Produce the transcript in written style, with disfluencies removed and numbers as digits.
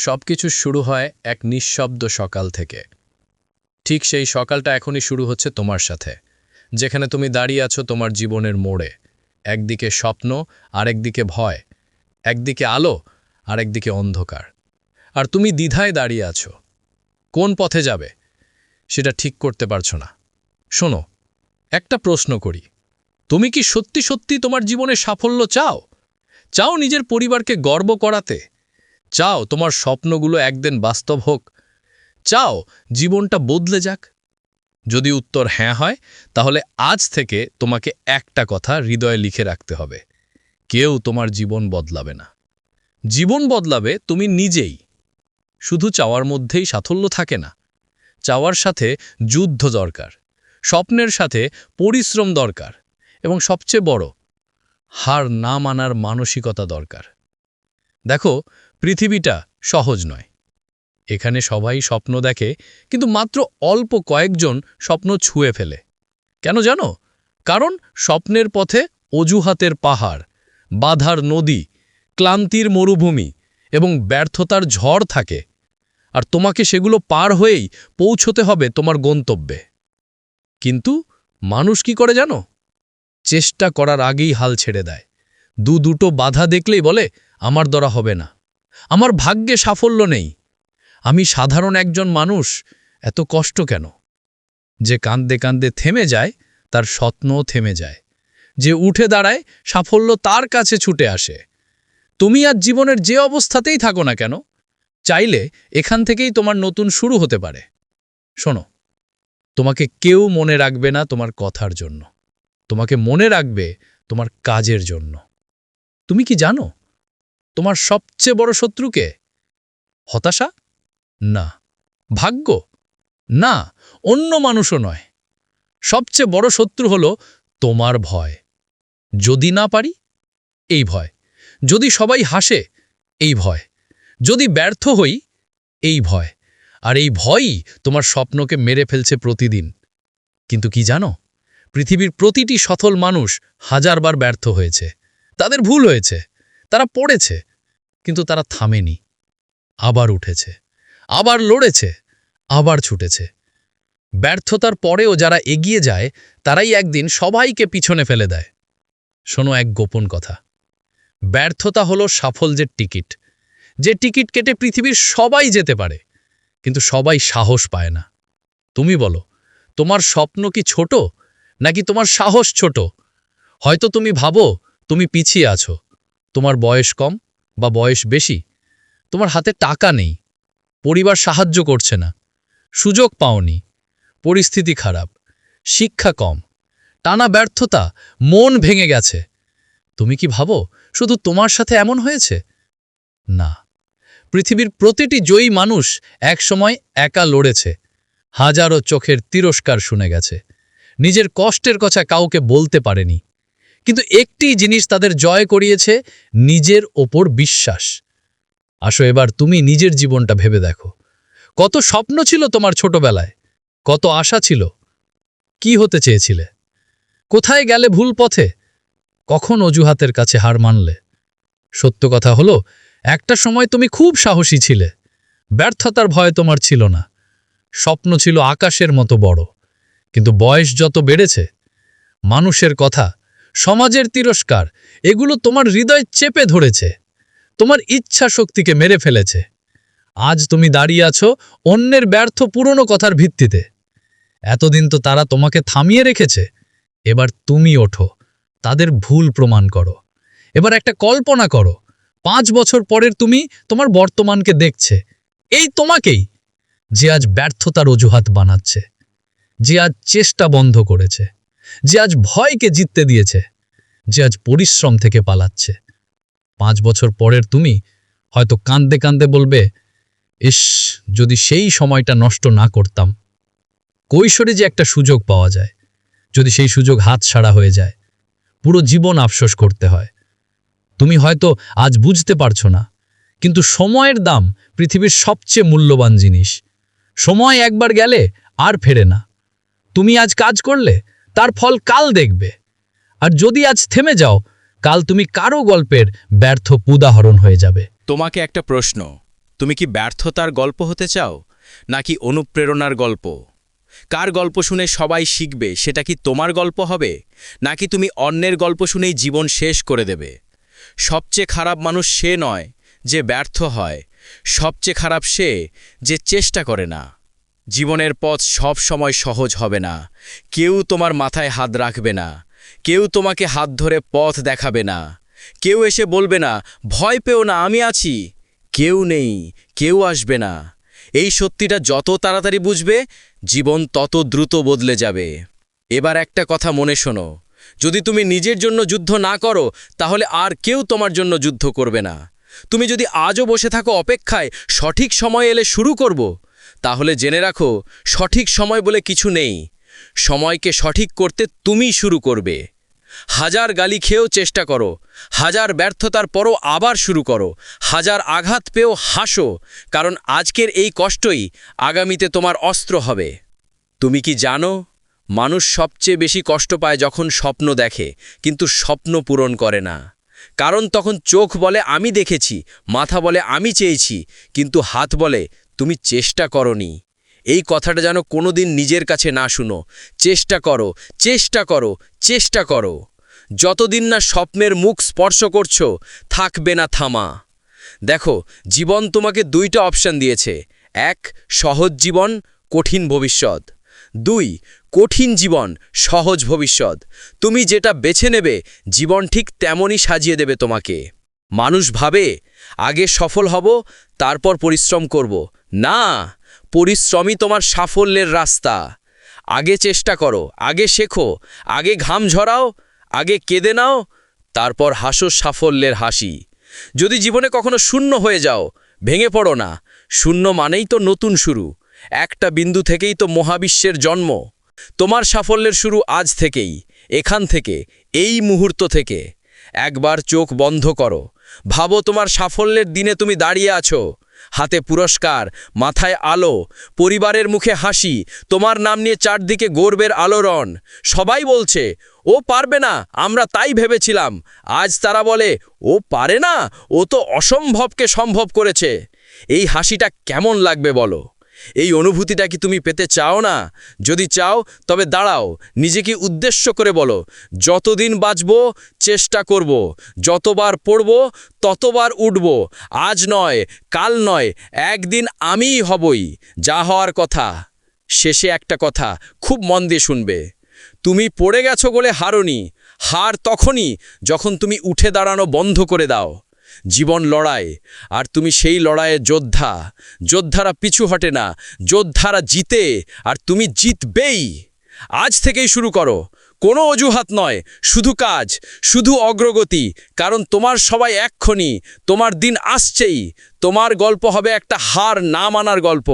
সবকিছু শুরু হয় এক নিঃশব্দ সকাল থেকে। ঠিক সেই সকালটা এখনই শুরু হচ্ছে তোমার সাথে, যেখানে তুমি দাঁড়িয়ে আছো তোমার জীবনের মোড়ে। একদিকে স্বপ্ন, আরেকদিকে ভয়, একদিকে আলো, আরেকদিকে অন্ধকার। আর তুমি দ্বিধায় দাঁড়িয়ে আছো, কোন পথে যাবে সেটা ঠিক করতে পারছো না। শোনো, একটা প্রশ্ন করি, তুমি কি সত্যি সত্যি তোমার জীবনে সাফল্য চাও? চাও নিজের পরিবারকে গর্ব করাতে? চাও তোমার স্বপ্নগুলো একদিন বাস্তব হোক? চাও জীবনটা বদলে যাক? যদি উত্তর হ্যাঁ হয়, তাহলে আজ থেকে তোমাকে একটা কথা হৃদয়ে লিখে রাখতে হবে: কেউ তোমার জীবন বদলাবে না। জীবন বদলাবে তুমি নিজেই। শুধু চাওয়ার মধ্যেই সাফল্য থাকে না। চাওয়ার সাথে যুদ্ধ দরকার, স্বপ্নের সাথে পরিশ্রম দরকার, এবং সবচেয়ে বড়, হার না মানার মানসিকতা দরকার। দেখো, পৃথিবীটা সহজ নয়। এখানে সবাই স্বপ্ন দেখে, কিন্তু মাত্র অল্প কয়েকজন স্বপ্ন ছুঁয়ে ফেলে। কেন জানো? কারণ স্বপ্নের পথে অজুহাতের পাহাড়, বাধার নদী, ক্লান্তির মরুভূমি এবং ব্যর্থতার ঝড় থাকে। আর তোমাকে সেগুলো পার হয়েই পৌঁছতে হবে তোমার গন্তব্যে। কিন্তু মানুষ কি করে জানো? চেষ্টা করার আগেই হাল ছেড়ে দেয়। দুটো বাধা দেখলেই বলে, আমার দ্বারা হবে না, আমার ভাগ্যে সাফল্য নেই, আমি সাধারণ একজন মানুষ, এত কষ্ট কেন? যে কাঁদতে কাঁদতে থেমে যায়, তার স্বপ্নও থেমে যায়। যে উঠে দাঁড়ায়, সাফল্য তার কাছে ছুটে আসে। তুমি আজ জীবনের যে অবস্থাতেই থাকো না কেন, চাইলে এখান থেকেই তোমার নতুন শুরু হতে পারে। শোনো, তোমাকে কেউ মনে রাখবে না তোমার কথার জন্য, তোমাকে মনে রাখবে তোমার কাজের জন্য। তুমি কি জানো তোমার সবচেয়ে বড় শত্রুকে? হতাশা? না। ভাগ্য? না। অন্য মানুষও নয়। সবচেয়ে বড় শত্রু হলো তোমার ভয়। যদি না পারি, এই ভয়। যদি সবাই হাসে, এই ভয়। যদি ব্যর্থ হই, এই ভয়। আর এই ভয়ই তোমার স্বপ্নকে মেরে ফেলছে প্রতিদিন। কিন্তু কি জানো, পৃথিবীর প্রতিটি সফল মানুষ হাজারবার ব্যর্থ হয়েছে। তাদের ভুল হয়েছে, তারা পড়েছে, কিন্তু তারা থামেনি। আবার উঠেছে, আবার লড়েছে, আবার ছুটেছে। ব্যর্থতার পরেও যারা এগিয়ে যায়, তারাই একদিন সবাইকে পিছনে ফেলে দেয়। শোনো এক গোপন কথা, ব্যর্থতা হলো সাফল্যের টিকিট। যে টিকিট কেটে পৃথিবীর সবাই যেতে পারে, কিন্তু সবাই সাহস পায় না। তুমি বলো, তোমার স্বপ্ন কি ছোট, নাকি তোমার সাহস ছোট? হয়তো তুমি ভাবো তুমি পিছিয়ে আছো, তোমার বয়স কম বা বয়স বেশি, তোমার হাতে টাকা নেই, পরিবার সাহায্য করছে না, সুযোগ পাওনি, পরিস্থিতি খারাপ, শিক্ষা কম, টানা ব্যর্থতা, মন ভেঙে গেছে। তুমি কি ভাবো শুধু তোমার সাথে এমন হয়েছে? না, পৃথিবীর প্রতিটি জয়ী মানুষ একসময় একা লড়েছে, হাজারো চোখের তিরস্কার শুনে গেছে, নিজের কষ্টের কথা কাউকে বলতে পারেনি। কিন্তু একটি জিনিস তাদের জয় করিয়েছে, নিজের ওপর বিশ্বাস। আসো এবার তুমি নিজের জীবনটা ভেবে দেখো। কত স্বপ্ন ছিল তোমার ছোটবেলায়? কত আশা ছিল? কি হতে চেয়েছিলে? কোথায় গেলে ভুল পথে? কখন অজুহাতের কাছে হার মানলে? সত্য কথা হলো, একটা সময় তুমি খুব সাহসী ছিলে। ব্যর্থতার ভয় তোমার ছিল না। স্বপ্ন ছিল আকাশের মতো বড়। কিন্তু বয়স যত বেড়েছে, মানুষের কথা, সমাজের তিরস্কার, এগুলো তোমার হৃদয় চেপে ধরেছে, তোমার ইচ্ছা শক্তিকে মেরে ফেলেছে। আজ তুমি দাঁড়িয়ে আছো অন্যের ব্যর্থ পুরনো কথার ভিত্তিতে। এতদিন তো তারা তোমাকে থামিয়ে রেখেছে, এবার তুমি ওঠো, তাদের ভুল প্রমাণ করো। এবার একটা কল্পনা করো, 5 বছর পরের তুমি তোমার বর্তমানকে দেখছে, এই তোমাকেই, যে আজ ব্যর্থতার অজুহাত বানাচ্ছে, যে আজ চেষ্টা বন্ধ করেছে, যে আজ ভয়কে জিততে দিয়েছে, যে আজ পরিশ্রম থেকে পালাচ্ছে। 5 বছর পরের তুমি হয়তো কাঁদতে কাঁদতে বলবে, ইস, যদি সেই সময়টা নষ্ট না করতাম। কৈশোরে যে একটা সুযোগ পাওয়া যায়, যদি সেই সুযোগ হাতছাড়া হয়ে যায়, পুরো জীবন আফসোস করতে হয়। তুমি হয়তো আজ বুঝতে পারছো না, কিন্তু সময়ের দাম পৃথিবীর সবচেয়ে মূল্যবান জিনিস। সময় একবার গেলে আর ফেরে না। তুমি আজ কাজ করলে তার ফল কাল দেখবে। আর যদি আজ থেমে যাও, কাল তুমি কারো গল্পের ব্যর্থ উদাহরণ হয়ে যাবে। তোমাকে একটা প্রশ্ন, তুমি কি ব্যর্থতার গল্প হতে চাও নাকি অনুপ্রেরণার গল্প? কার গল্প শুনে সবাই শিখবে সেটা কি তোমার গল্প হবে, নাকি তুমি অন্যের গল্প শুনেই জীবন শেষ করে দেবে? সবচেয়ে খারাপ মানুষ সে নয় যে ব্যর্থ হয়, সবচেয়ে খারাপ সে যে চেষ্টা করে না। জীবনের পথ সব সময় সহজ হবে না। কেউ তোমার মাথায় হাত রাখবে না, কেউ তোমাকে হাত ধরে পথ দেখাবে না, কেউ এসে বলবে না ভয় পেও না আমি আছি। কেউ নেই, কেউ আসবে না। এই সত্যিটা যত তাড়াতাড়ি বুঝবে, জীবন তত দ্রুত বদলে যাবে। এবার একটা কথা মনে শোনো, যদি তুমি নিজের জন্য যুদ্ধ না করো তাহলে আর কেউ তোমার জন্য যুদ্ধ করবে না। তুমি যদি আজও বসে থাকো অপেক্ষায় সঠিক সময় এলে শুরু করব, তাহলে জেনে রাখো সঠিক সময় বলে কিছু নেই। সময়কে সঠিক করতে তুমিই শুরু করবে। হাজার গালি খেয়েও চেষ্টা করো, হাজার ব্যর্থতার পরও আবার শুরু করো, হাজার আঘাত পেয়েও হাসো, কারণ আজকের এই কষ্টই আগামীতে তোমার অস্ত্র হবে। তুমি কি জানো, মানুষ সবচেয়ে বেশি কষ্ট পায় যখন স্বপ্ন দেখে কিন্তু স্বপ্ন পূরণ করে না। কারণ তখন চোখ বলে আমি দেখেছি, মাথা বলে আমি চেয়েছি, কিন্তু হাত বলে তুমি চেষ্টা করনি। এই কথাটা যেন কোনোদিন নিজের কাছে না শুনো। চেষ্টা করো, চেষ্টা করো, চেষ্টা করো। যতদিন না স্বপ্নের মুখ স্পর্শ করছো, থাকবে না থামা। দেখো, জীবন তোমাকে দুইটা অপশন দিয়েছে। এক, সহজ জীবন, কঠিন ভবিষ্যৎ। দুই, কঠিন জীবন, সহজ ভবিষ্যৎ। তুমি যেটা বেছে নেবে, জীবন ঠিক তেমনই সাজিয়ে দেবে তোমাকে। মানুষ ভাবে আগে সফল হব, তারপর পরিশ্রম করব। না, পরিশ্রমই তোমার সাফল্যের রাস্তা। আগে চেষ্টা করো, আগে শেখো, আগে ঘাম ঝরাও, আগে কেঁদে নাও, তারপর হাসো সাফল্যের হাসি। যদি জীবনে কখনো শূন্য হয়ে যাও, ভেঙে পড়ো না। শূন্য মানেই তো নতুন শুরু। একটা বিন্দু থেকেই তো মহাবিশ্বের জন্ম। তোমার সাফল্যের শুরু আজ থেকেই, এখান থেকে, এই মুহূর্ত থেকে। একবার চোখ বন্ধ করো, ভাবো তোমার সাফল্যের দিনে তুমি দাঁড়িয়ে আছো। হাতে পুরস্কার, মাথায় আলো, পরিবারের মুখে হাসি, তোমার নাম নিয়ে চারদিকে গর্বের আলোড়ন। সবাই বলছে ও পারবে না, আমরা তাই ভেবেছিলাম। আজ তারা বলে ও পারে না, ও তো অসম্ভবকে সম্ভব করেছে। এই হাসিটা কেমন লাগবে বলো? এই অনুভূতিটা কি তুমি পেতে চাও না? যদি চাও তবে দাঁড়াও, নিজেকে উদ্দেশ্য করে বলো, যতদিন বাঁচব চেষ্টা করব, যতবার পড়ব ততবার উঠব। আজ নয়, কাল নয়, একদিন আমিই হবই, যা হওয়ার কথা। শেষে একটা কথা খুব মন দিয়ে শুনবে। তুমি পড়ে গেছো বলে হারোনি। হার তখনই যখন তুমি উঠে দাঁড়ানো বন্ধ করে দাও। জীবন লড়াই, আর তুমি সেই লড়াইয়ের যোদ্ধা। যোদ্ধারা পিছু হটে না, যোদ্ধারা জিতে, আর তুমি জিতবেই। আজ থেকেই শুরু করো, কোনো অজুহাত নয়, শুধু কাজ, শুধু অগ্রগতি। কারণ তোমার সবাই এক্ষুনি, তোমার দিন আসছেই। তোমার গল্প হবে একটা হার না মানার গল্প।